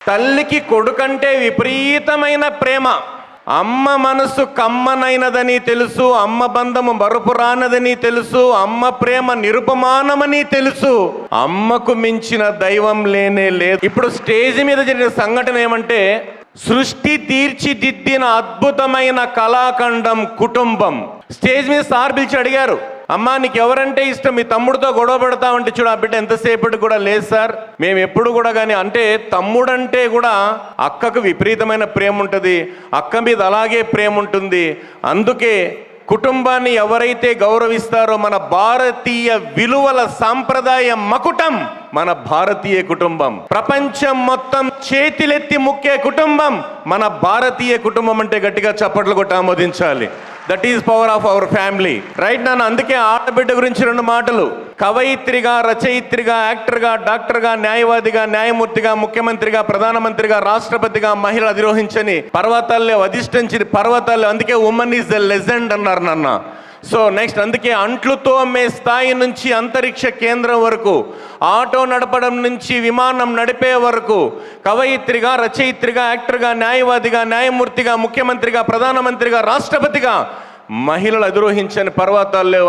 తల్లికి కొడుకంటే విపరీతమైన ప్రేమ. అమ్మ మనసు కమ్మనైనదని తెలుసు, అమ్మ బంధము మరుపురానదని తెలుసు, అమ్మ ప్రేమ నిరుపమానమని తెలుసు. అమ్మకు మించిన దైవం లేనే లేదు. ఇప్పుడు స్టేజ్ మీద జరిగిన సంఘటన ఏమంటే, సృష్టి తీర్చిదిద్దిన అద్భుతమైన కళాఖండం కుటుంబం. స్టేజ్ మీద సార్ పిలిచి అడిగారు, అమ్మా నీకు ఎవరంటే ఇష్టం? మీ తమ్ముడితో గొడవ పెడతామంటే చూడు, ఆ బిడ్డ ఎంతసేపటి కూడా లేదు సార్, మేము ఎప్పుడు కూడా. కానీ అంటే తమ్ముడంటే కూడా అక్కకు విపరీతమైన ప్రేమ ఉంటుంది, అక్క మీద అలాగే ప్రేమ ఉంటుంది. అందుకే కుటుంబాన్ని ఎవరైతే గౌరవిస్తారో, మన భారతీయ విలువల సాంప్రదాయ మకుటం మన భారతీయ కుటుంబం. ప్రపంచం మొత్తం చేతులెత్తి ముక్కే కుటుంబం మన భారతీయ కుటుంబం అంటే గట్టిగా చప్పట్లు కొట్టి ఆమోదించాలి. That is power of our family, right నాన్న? అందుకే ఆడబిడ్డ గురించి 2 మాటలు. కవయిత్రిగా, రచయిత్రిగా, యాక్టర్గా, డాక్టర్గా, న్యాయవాదిగా, న్యాయమూర్తిగా, ముఖ్యమంత్రిగా, ప్రధానమంత్రిగా, రాష్ట్రపతిగా మహిళ అధిరోహించని పర్వతాల్లో అధిష్ఠించిన పర్వతాల్లో. అందుకే ఉమెన్ ఈజ్ ద లెజెండ్ అన్నారు నాన్న. సో నెక్స్ట్, అందుకే అంట్లుతో అమ్మే స్థాయి నుంచి అంతరిక్ష కేంద్రం వరకు, ఆటో నడపడం నుంచి విమానం నడిపే వరకు, కవయిత్రిగా, రచయిత్రిగా, యాక్టర్గా, న్యాయవాదిగా, న్యాయమూర్తిగా, ముఖ్యమంత్రిగా, ప్రధానమంత్రిగా, రాష్ట్రపతిగా మహిళలు అధిరోహించని పర్వతాల్లో.